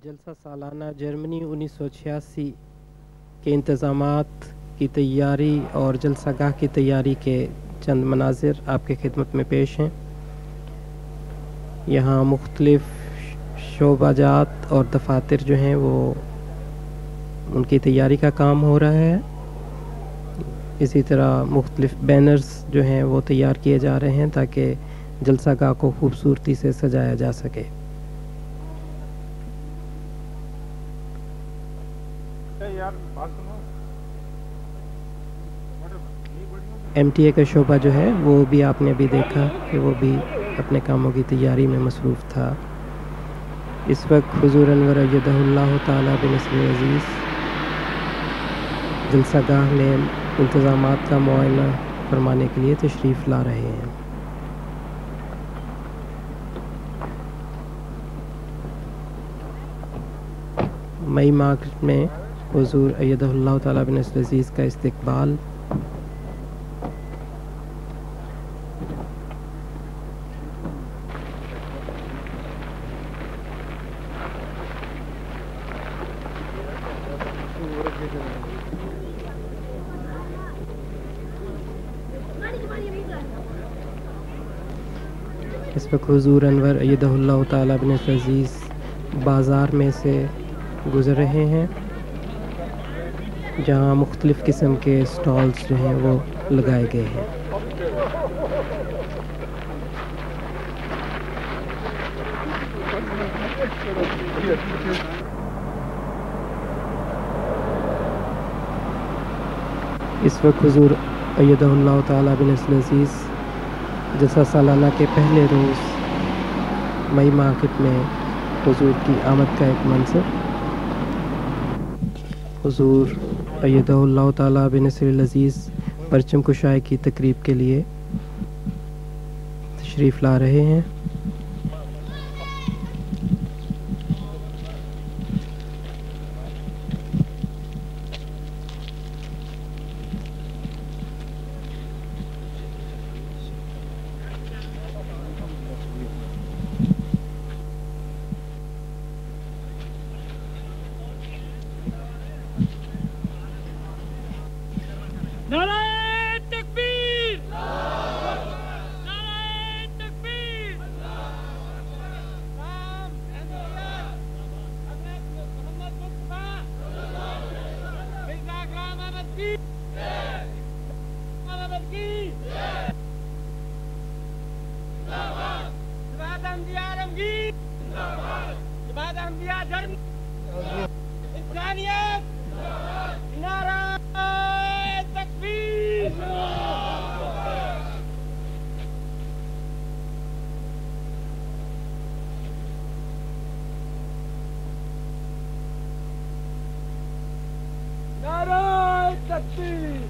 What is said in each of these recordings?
جلسہ سالانہ جرمنی 1986 کے انتظامات کی تیاری اور جلسہ گاہ کی تیاری کے چند مناظر آپ کی خدمت میں پیش ہیں۔ یہاں مختلف شعبہ جات اور دفاتر جو ہیں وہ ان کی تیاری کا کام ہو رہا ہے۔ اسی طرح مختلف بینرز جو ہیں وہ تیار کیے جا رہے ہیں تاکہ جلسہ گاہ کو خوبصورتی سے سجایا جا سکے۔ ایم ٹی اے کا شعبہ جو ہے وہ بھی آپ نے بھی دیکھا کہ وہ بھی اپنے کاموں کی تیاری میں مصروف تھا۔ اس وقت حضور انور ایدہ اللہ تعالیٰ بنصر عزیز جلسہ گاہ میں انتظامات کا معائنہ فرمانے کے لیے تشریف لا رہے ہیں۔ مئی مارکیٹ میں حضور ایدہ اللہ تعالیٰ بنصر عزیز کا استقبال۔ اس وقت حضور انور ایدہ اللہ تعالیٰ بنصر عزیز بازار میں سے گزر رہے ہیں جہاں مختلف قسم کے اسٹالز جو ہیں وہ لگائے گئے ہیں۔ اس وقت حضور ایدہ اللہ تعالیٰ بنصر عزیز جلسہ سالانہ کے پہلے روز مئی مارکیٹ میں حضور کی آمد کا ایک منظر۔ حضور ایدہ اللہ تعالیٰ بنصر العزیز پرچم کشائی کی تقریب کے لیے تشریف لا رہے ہیں۔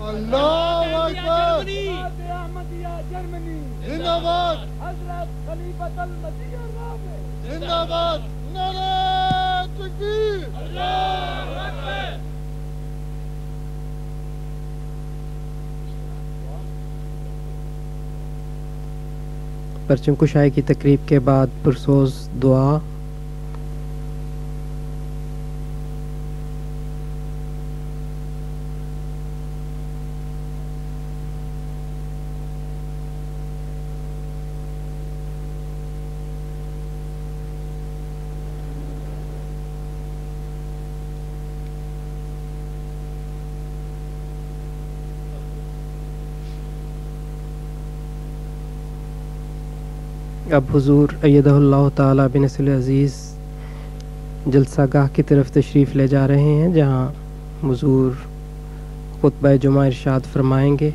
اللہ اکبر جرمنی زندہ باد حضرت خلیفۃ المسیح الرابع زندہ باد نعرہ تکبیر اللہ اکبر۔ پرچم کشائی کی تقریب کے بعد پرسوز دعا۔ اب حضور ایدہ اللہ تعالیٰ بنصر العزیز جلسہ گاہ کی طرف تشریف لے جا رہے ہیں جہاں حضور خطبہ جمعہ ارشاد فرمائیں گے۔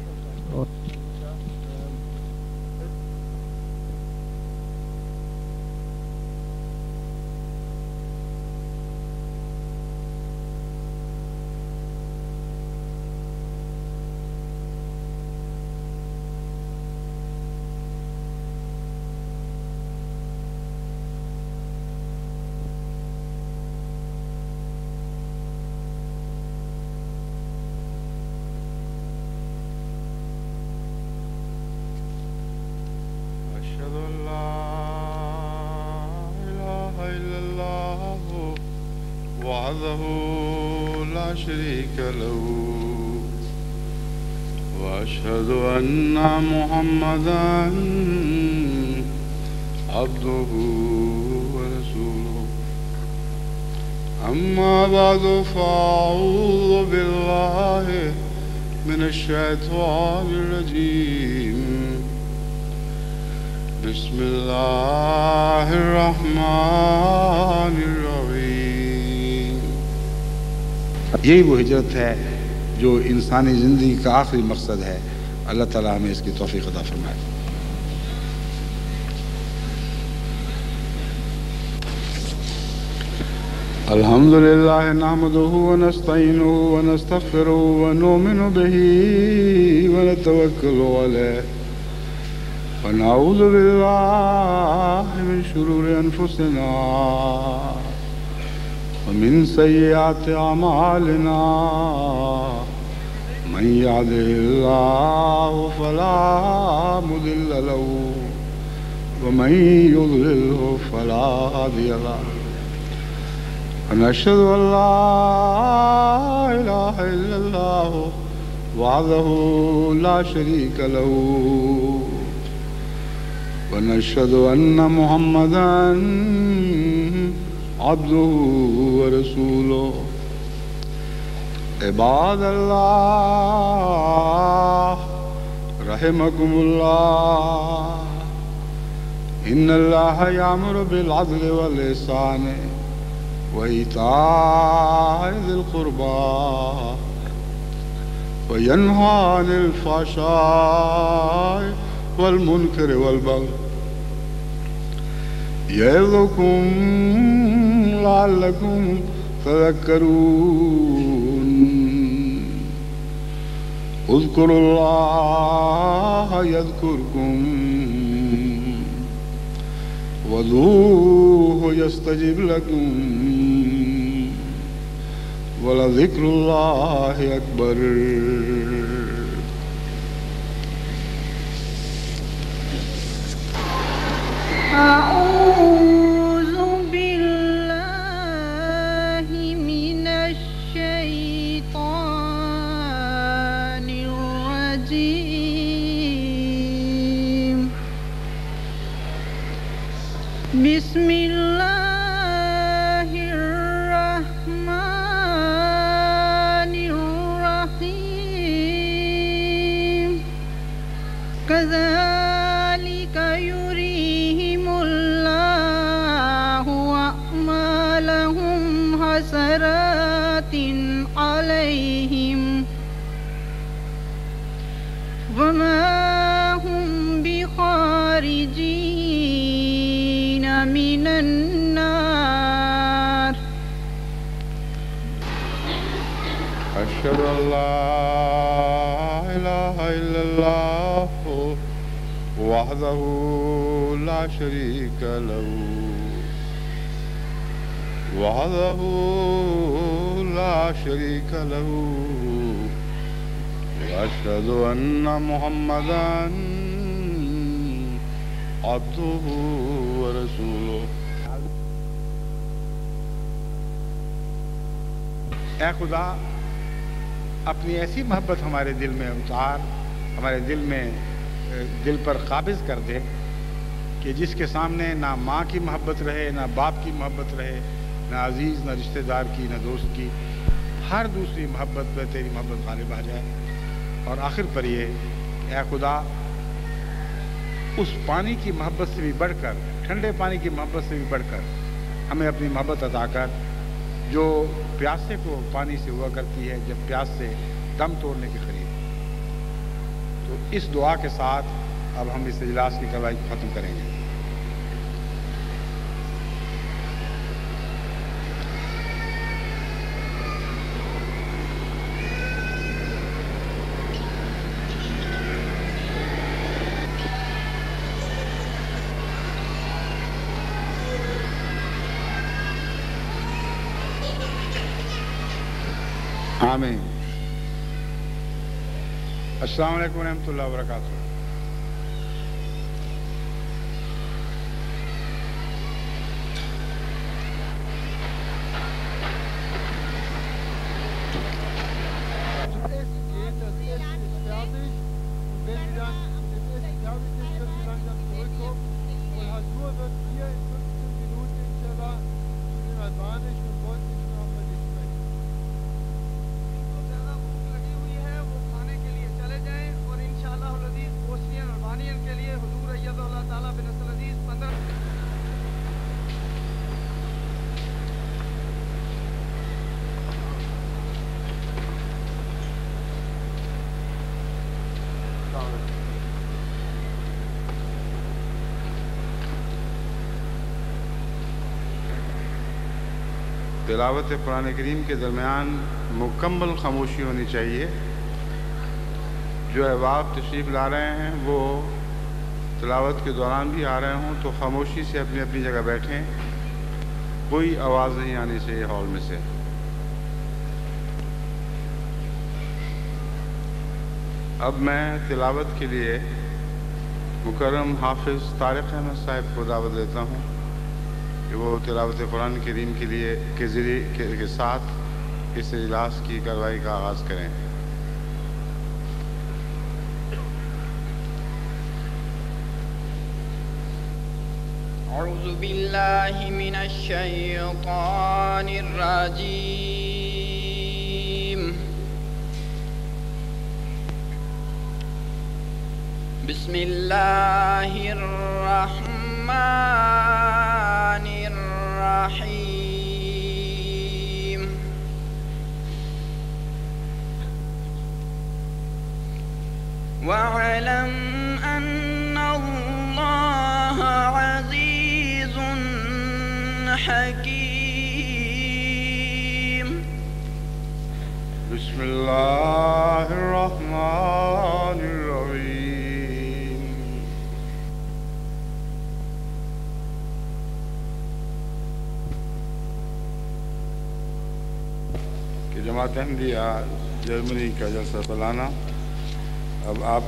وحده لا شريك له وأشهد أن محمدا عبده ورسوله أما بعد فأعوذ بالله من الشيطان الرجيم بسم الله الرحمن الرحيم. یہی وہ ہجرت ہے جو انسانی زندگی کا آخری مقصد ہے. اللہ تعالیٰ ہمیں اس کی توفیق عطا فرمائے. الحمد للہ نحمده ونستعینه ونستغفره ونؤمن به ونتوکل علیہ ونعوذ باللہ من شرور انفسنا ومن سیئات اعمالنا من يهده الله فلا مضل له ومن يضلله فلا هادي له ونشهد أن لا إله إلا الله وحده لا شريك له ونشهد أن محمدا عبده ورسوله. عباد الله رحمكم الله إن الله يأمر بالعدل والإحسان وإيتاء ذي القربى وينهى عن الفحشاء والمنكر والبغي يعظكم لعلكم تذكرون. اذكروا الله يذكركم وادعوه يستجب لكم ولذكر الله أكبر. أعوذ بالله من الشيطان الرجيم. بسم الله الرحمن الرحيم. كذلك يريهم الله أعمالهم حسرات عليهم وما هم بخارجين من النار. أشهد أن لا إله إلا الله وحده لا شريك له وحده لا شريك له وأشهد أن محمدا عبده ورسوله. اے خدا اپنی ایسی محبت ہمارے دل میں اتار، ہمارے دل پر قابض کر دے کہ جس کے سامنے نہ ماں کی محبت رہے، نہ باپ کی محبت رہے، نہ عزیز، نہ رشتہ دار کی، نہ دوست کی. ہر دوسری محبت پہ تیری محبت غالب آ جائے. اور آخر پر یہ اے خدا اس پانی کی محبت سے بھی بڑھ کر، ٹھنڈے پانی کی محبت سے بھی بڑھ کر ہمیں اپنی محبت عطا کر جو پیاسے کو پانی سے ہوا کرتی ہے جب پیاس سے دم توڑنے کے قریب. تو اس دعا کے ساتھ اب ہم اس اجلاس کی کارروائی ختم کریں گے. آمین. السلام علیکم ورحمۃ اللہ وبرکاتہ. اللہ تعالیٰ بنصر عزیز 15 تلاوت قرآن کریم کے درمیان مکمل خاموشی ہونی چاہیے. جو احباب تشریف لا رہے ہیں وہ تلاوت کے دوران بھی آ رہے ہوں تو خاموشی سے اپنی اپنی جگہ بیٹھیں. کوئی آواز نہیں آنی چاہیے ہال میں سے. اب میں تلاوت کے لیے مکرم حافظ طارق احمد صاحب کو دعوت دیتا ہوں کہ وہ تلاوت قرآن کریم کے لیے کے ساتھ اس اجلاس کی کارروائی کا آغاز کریں. اعوذ باللہ من الشیطان الرجیم. بسم اللہ الرحمن الرحیم. وَاعْلَمْ أَنَّ اللَّهَ عَزِيزٌ حَكِيمٌ. بسم اللہ الرحمن الرحیم. کہ جماعت احمدیہ جرمنی کا جلسہ سالانہ اب آپ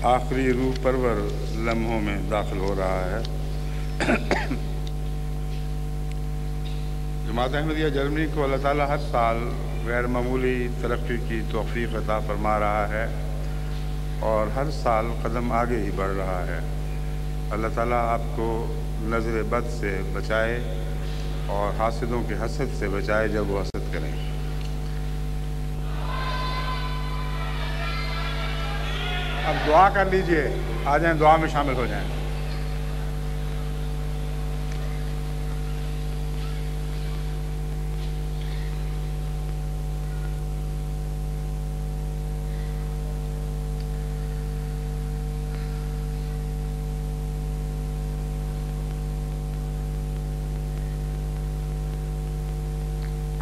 آخری روح پرور لمحوں میں داخل ہو رہا ہے. جماعت احمدیہ جرمنی کو اللہ تعالیٰ ہر سال غیر معمولی ترقی کی توفیق عطا فرما رہا ہے اور ہر سال قدم آگے ہی بڑھ رہا ہے. اللہ تعالیٰ آپ کو نظر بد سے بچائے اور حاسدوں کے حسد سے بچائے جب وہ حسد کریں. اب دعا کر لیجئے، آ جائیں دعا میں شامل ہو جائیں.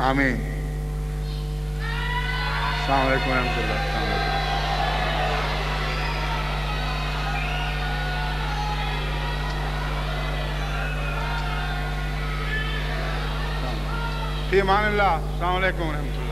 آمین. السلام علیکم ورحمۃ اللہ. السلام علیکم. فی امان اللہ. السلام علیکم ورحمۃ اللہ.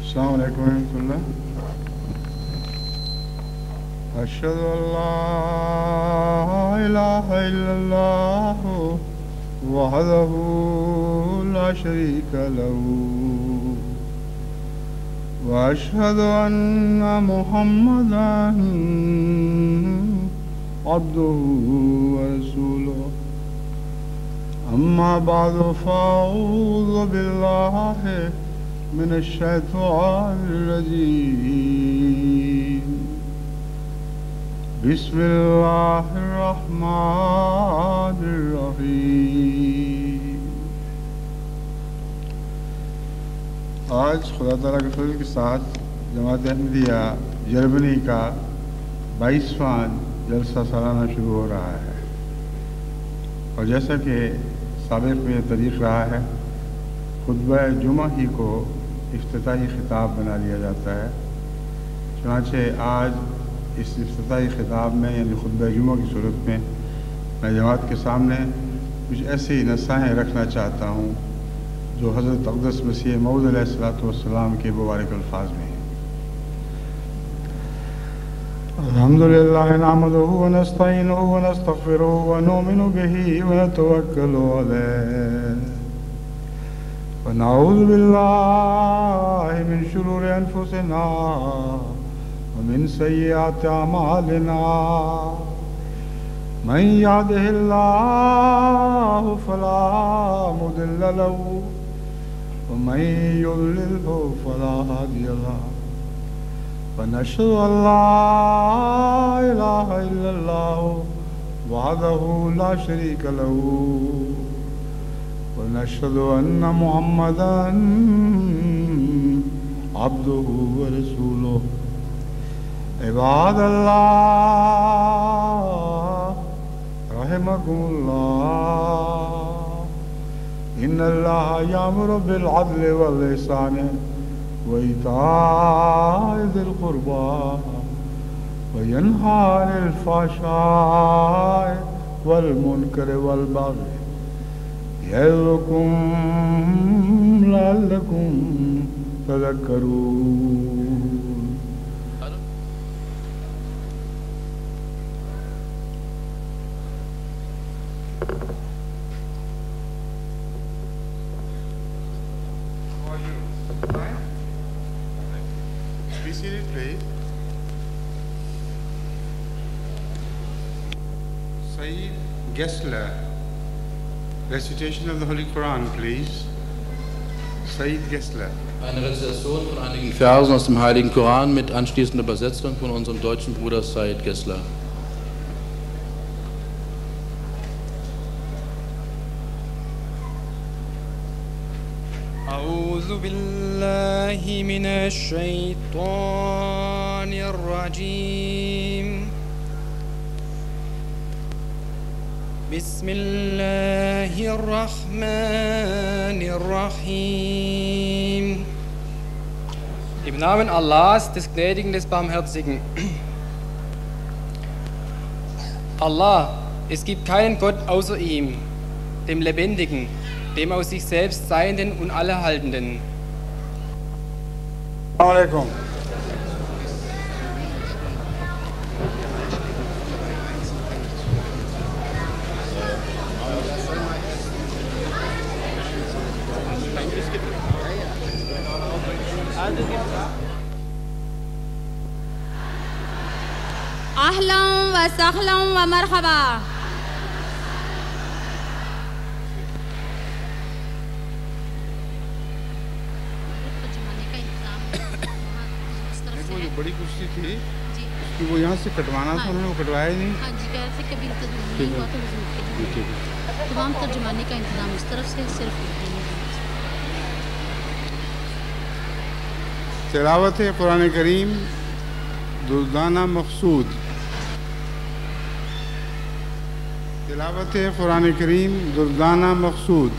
السلام علیکم ورحمۃ اللہ. اشہد ان لا الہ الا اللہ وحدہ لا شریک لہ واشہد ان محمدا عبدہ ورسولہ. اما بعد فاعوذ باللہ من الشیطان الرجیم. بسم اللہ الرحمن الرحیم. آج خدا تعالیٰ کے فضل کے ساتھ جماعت احمدیہ جرمنی کا 22واں جلسہ سالانہ شروع ہو رہا ہے اور جیسا کہ سابق میں طریق رہا ہے خطبہ جمعہ ہی کو افتتاحی خطاب بنا لیا جاتا ہے. چنانچہ آج اس افتتاحی خطاب میں یعنی خطبہ جمعہ کی صورت میں میں جماعت کے سامنے کچھ ایسی نصائحیں رکھنا چاہتا ہوں جو حضرت اقدس مسیح موعود علیہ الصلوۃ والسلام کے مبارک الفاظ میں ہیں۔ الحمد للہ نحمده ونستعینه ونستغفره ونؤمن به ونتوکل علیہ ونعوذ باللہ من شرور انفسنا ومن سیئات اعمالنا من يهده الله فلا مضل له ومن يضلله فلا هادي له ونشهد أن لا إله إلا الله وحده لا شريك له ونشهد أن محمدا عبده ورسوله عباد الله رحمكم الله إن الله يأمر بالعدل والإحسان وإيتاء ذي القربى وينهى عن الفحشاء والمنكر والبغي يعظكم لعلكم تذكرون۔ Be seated, please. Sayyid Gessler, recitation of the Holy Quran, please. Sayyid Gessler. Eine Rezitation von einigen Versen aus dem Heiligen Koran mit anschließender Übersetzung von unserem deutschen Bruder Said Gessler. أعوذ بالله من الشيطان الرجيم بسم الله الرحمن الرحيم Im Namen Allahs, des Gnädigen, des Barmherzigen. Allah, es gibt keinen Gott außer ihm, dem Lebendigen, dem aus sich selbst Seienden und Allerhaltenden. Assalamu alaikum. أهلا وسهلا ومرحبا. وہ جو بڑی کرسی تھی کہ وہ یہاں سے کٹوانا تھا، انہوں نے وہ کٹوایا ہی نہیں۔ ہاں جی، کہہ رہے تھے کبھی انتظام نہیں ہوا تو حضور کے تمام ترجمانی کا انتظام اس طرف سے صرف تلاوت قرآن کریم دردانہ مقصود۔ تلاوت قرآن کریم دردانہ مقصود۔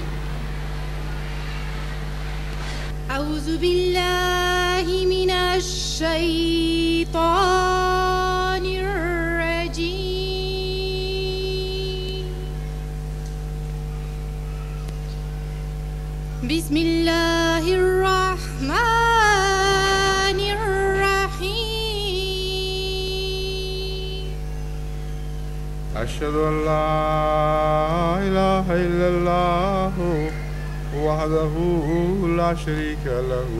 أعوذ بالله من الشيطان الرجيم بسم الله الرحمن الرحيم أشهد أن لا إله إلا الله وحده لا شريك له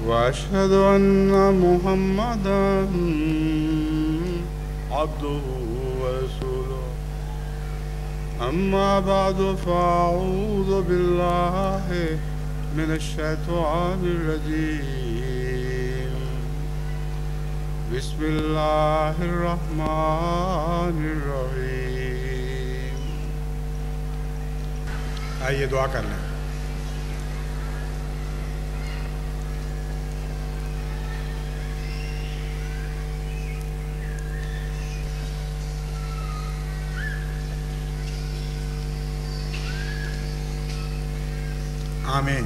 وأشهد أن محمدا عبده ورسوله أما بعد فأعوذ بالله من الشيطان الرجيم بسم الله الرحمن الرحيم۔ آئیے دعا کر لیں۔ آمین۔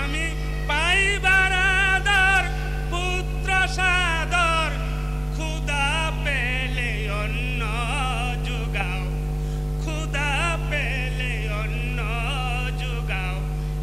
আমি পাই বারাদার পুত্র সাদর, খুদা পেলে অন্য যুগাও, খুদা পেলে অন্য যুগাও,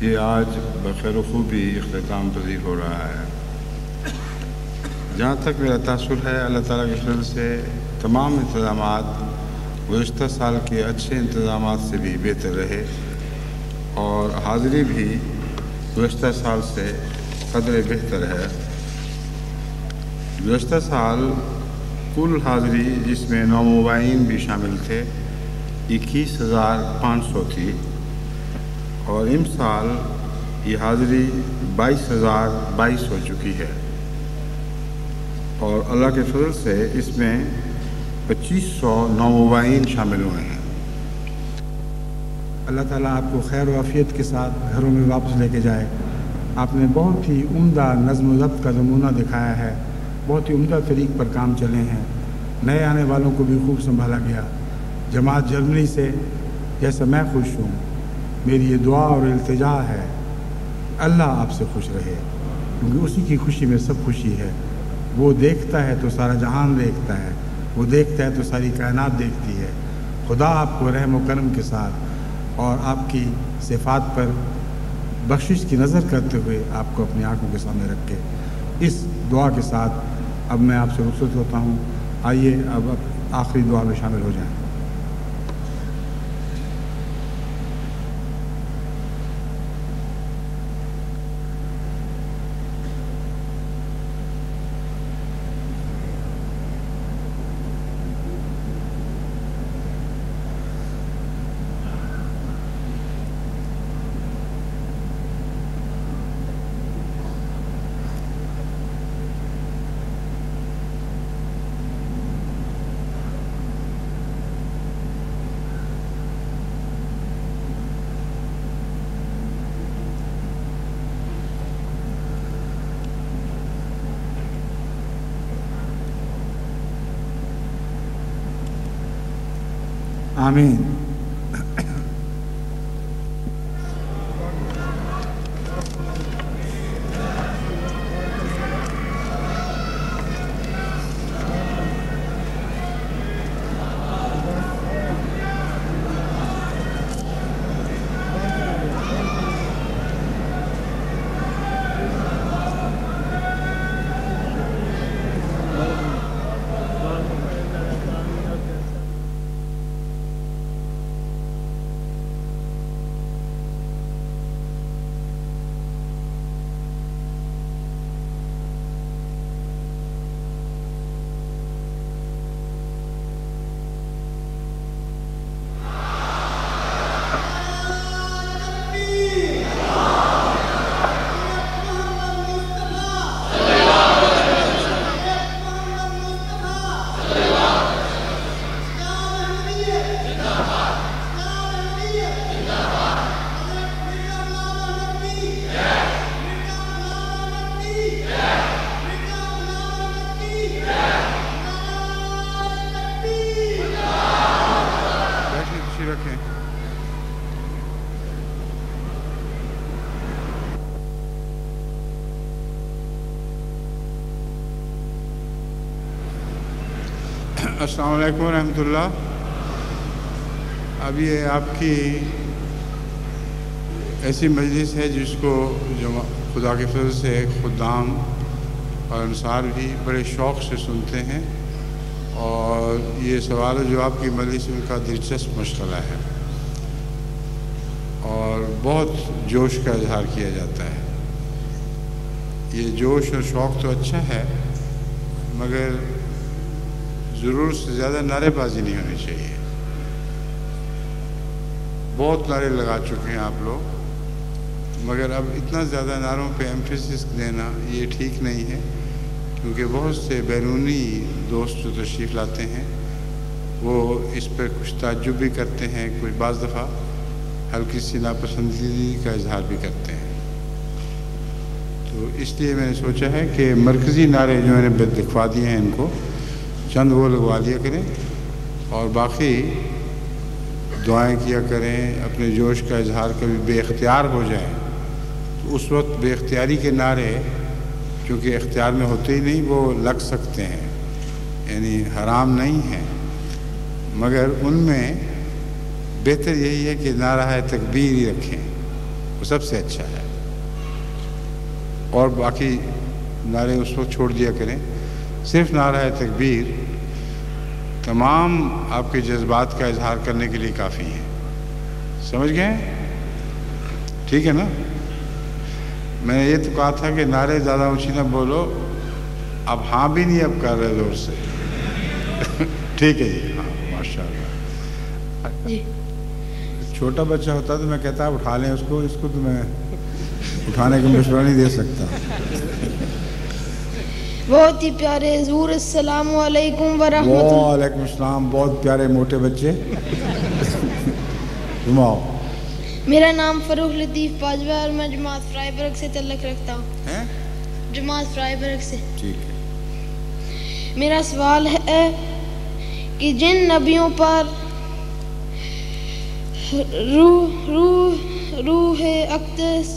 یہ آج بخیر و خوبی اختتام پذیر ہو رہا ہے۔ جہاں تک میرا تاثر ہے، اللہ تعالیٰ کے فضل سے تمام انتظامات گزشتہ سال کے اچھے انتظامات سے بھی بہتر رہے اور حاضری بھی گزشتہ سال سے قدرے بہتر ہے۔ گزشتہ سال کل حاضری جس میں نومبئین بھی شامل تھے 21,500 تھی اور ان سال یہ حاضری 22,022 ہو چکی ہے اور اللہ کے فضل سے اس میں 2500 نومبئین شامل ہوئے ہیں۔ اللہ تعالیٰ آپ کو خیر و عافیت کے ساتھ گھروں میں واپس لے کے جائے۔ آپ نے بہت ہی عمدہ نظم و ضبط کا نمونہ دکھایا ہے، بہت ہی عمدہ طریق پر کام چلے ہیں، نئے آنے والوں کو بھی خوب سنبھالا گیا۔ جماعت جرمنی سے جیسا میں خوش ہوں، میری یہ دعا اور التجا ہے اللہ آپ سے خوش رہے، کیونکہ اسی کی خوشی میں سب خوشی ہے۔ وہ دیکھتا ہے تو سارا جہان دیکھتا ہے، وہ دیکھتا ہے تو ساری کائنات دیکھتی ہے۔ خدا آپ کو رحم و کرم کے ساتھ اور آپ کی صفات پر بخشش کی نظر کرتے ہوئے آپ کو اپنی آنکھوں کے سامنے رکھ کے اس دعا کے ساتھ اب میں آپ سے رخصت ہوتا ہوں۔ آئیے اب آخری دعا میں شامل ہو جائیں۔ آمین۔ السلام علیکم ورحمۃ اللہ۔ اب یہ آپ کی ایسی مجلس ہے جس کو خدا کے فضل سے خدام اور انصار بھی بڑے شوق سے سنتے ہیں اور یہ سوال و جواب کی مجلس ان کا دلچسپ مشغلہ ہے اور بہت جوش کا اظہار کیا جاتا ہے۔ یہ جوش اور شوق تو اچھا ہے مگر ضرورت سے زیادہ نعرے بازی نہیں ہونی چاہیے۔ بہت نعرے لگا چکے ہیں آپ لوگ، مگر اب اتنا زیادہ نعروں پہ ایمفیسس دینا یہ ٹھیک نہیں ہے، کیونکہ بہت سے بیرونی دوست جو تشریف لاتے ہیں وہ اس پر کچھ تعجب بھی کرتے ہیں، کچھ بعض دفعہ ہلکی سی ناپسندیدگی کا اظہار بھی کرتے ہیں۔ تو اس لیے میں نے سوچا ہے کہ مرکزی نعرے جو میں نے دکھوا دیے ہیں ان کو چند وہ لگوا لیا کریں اور باقی دعائیں کیا کریں، اپنے جوش کا اظہار کبھی بے اختیار ہو جائیں تو اس وقت بے اختیاری کے نعرے چونکہ اختیار میں ہوتے ہی نہیں وہ لگ سکتے ہیں، یعنی حرام نہیں ہیں، مگر ان میں بہتر یہی ہے کہ نعرہ تکبیر ہی رکھیں، وہ سب سے اچھا ہے. اور باقی نعرے اس وقت چھوڑ دیا کریں. صرف نعرہ تکبیر تمام آپ کے جذبات کا اظہار کرنے کے لیے کافی ہے. سمجھ گئے؟ ٹھیک ہے نا؟ میں نے یہ تو کہا تھا کہ نعرے زیادہ اونچی نہ بولو. اب ہاں بھی نہیں اب کر رہے زور سے. ٹھیک ہے جی. ہاں ماشاء اللہ. چھوٹا بچہ ہوتا تو میں کہتا اٹھا لیں اس کو تو میں اٹھانے کا مشورہ نہیں دے سکتا. بہت ہی پیارے حضور، السلام علیکم ورحمۃ اللہ. وعلیکم السلام. بہت پیارے موٹے بچے. گھماؤ. میرا نام فروخ لطیف باجوہ اور میں جماعت فرائیبرگ سے تعلق رکھتا ہوں. جماعت فرائیبرگ سے. ٹھیک ہے. میرا سوال ہے کہ جن نبیوں پر روح اقدس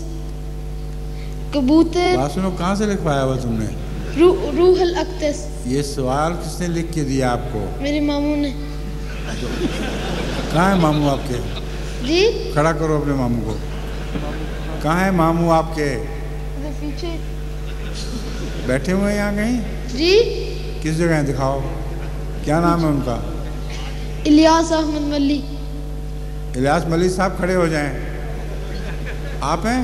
کبوتر. بات سنو، کہاں سے لکھوایا ہوا تم نے؟ روح الاقدس. یہ سوال کس نے لکھ کے دیا آپ کو؟ میرے ماموں نے. کہاں ہے ماموں آپ کے؟ جی کھڑا کرو اپنے ماموں کو. کہاں ہے ماموں آپ کے؟ پیچھے بیٹھے ہوئے ہیں یہاں کہیں؟ جی. کس جگہ ہیں؟ دکھاؤ. کیا نام ہے ان کا؟ الیاس احمد ملی. الیاس ملی صاحب کھڑے ہو جائیں. آپ ہیں؟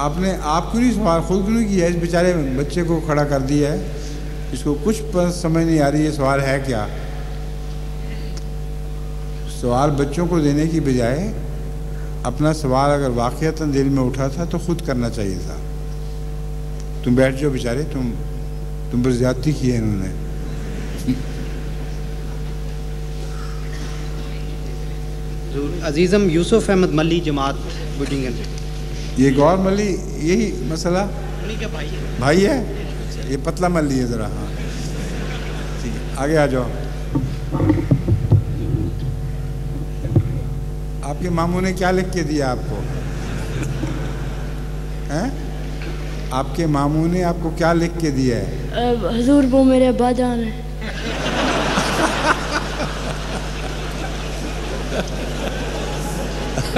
آپ نے آپ کیوں نہیں سوال خود کیوں نہیں کیا؟ اس بیچارے بچے کو کھڑا کر دیا ہے. اس کو کچھ سمجھ نہیں آ رہی یہ سوال ہے کیا. سوال بچوں کو دینے کی بجائے اپنا سوال اگر واقعتاً دل میں اٹھا تھا تو خود کرنا چاہیے تھا. تم بیٹھ جاؤ بیچارے. تم پر زیادتی کی ہے انہوں نے. عزیزم یوسف احمد ملی، جماعت بوڈنگن. یہ گور ملی یہی مسئلہ بھائی ہے. یہ پتلا ملی ہے ذرا. ہاں ٹھیک ہے. آگے آ جاؤ. آپ کے ماموں نے کیا لکھ کے دیا آپ کو؟ آپ کے ماموں نے آپ کو کیا لکھ کے دیا ہے؟ حضور وہ میرے ابا جان ہیں.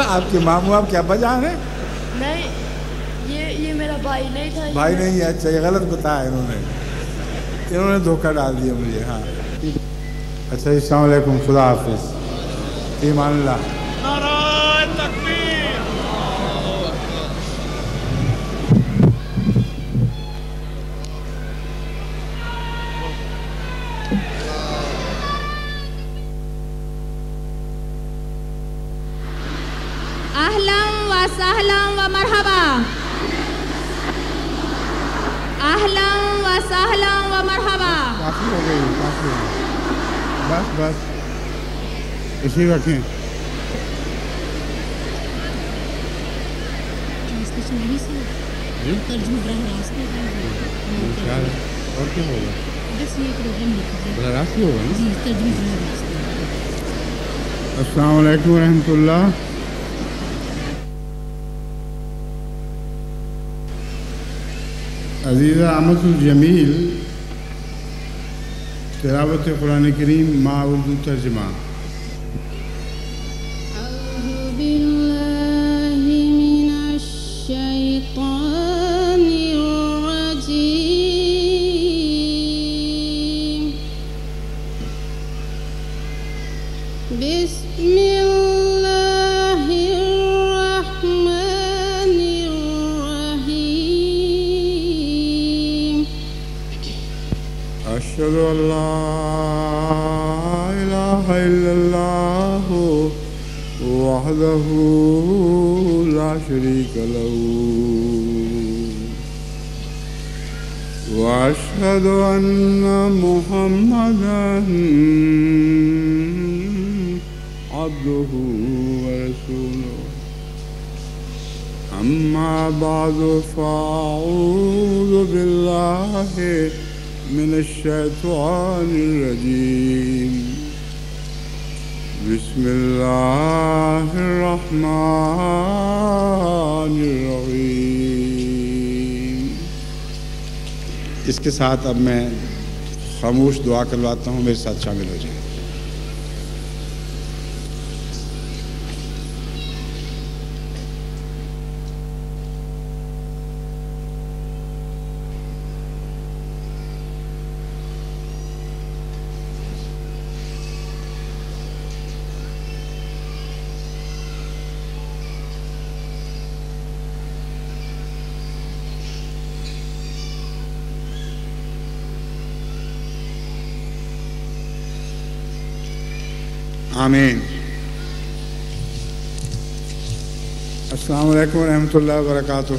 آپ کے ماموں آپ کے ابا جان ہیں؟ نہیں، یہ میرا بھائی نہیں تھا. بھائی نہیں ہے. اچھا، یہ غلط بتایا انہوں نے دھوکہ ڈال دیا مجھے. ہاں اچھا. السلام علیکم. خدا حافظ. فی امان اللہ. نعرہ تکبیر. اہلاً و سہلاً و مرحبا. اہلاً و سہلاً و مرحبا. کافی ہو گئی. کافی ہو گئی. بس اسی رکھیں. اور کیا ہوگا؟ براہ ہوگا نا. السلام علیکم ورحمۃ اللہ. عزیزہ احمد الجمیل تلاوت قرآن کریم مع اردو ترجمہ. أشهد أن لا إله إلا الله وحده لا شريك له وأشهد أن محمدا عبده ورسوله. أما بعد فأعوذ بالله من الشيطان الرجيم. بسم الله الرحمن الرحيم. اس کے ساتھ اب میں خاموش دعا کرواتا ہوں. میرے ساتھ شامل ہو جائیں. آمین. السلام علیکم ورحمۃ اللہ وبرکاتہ.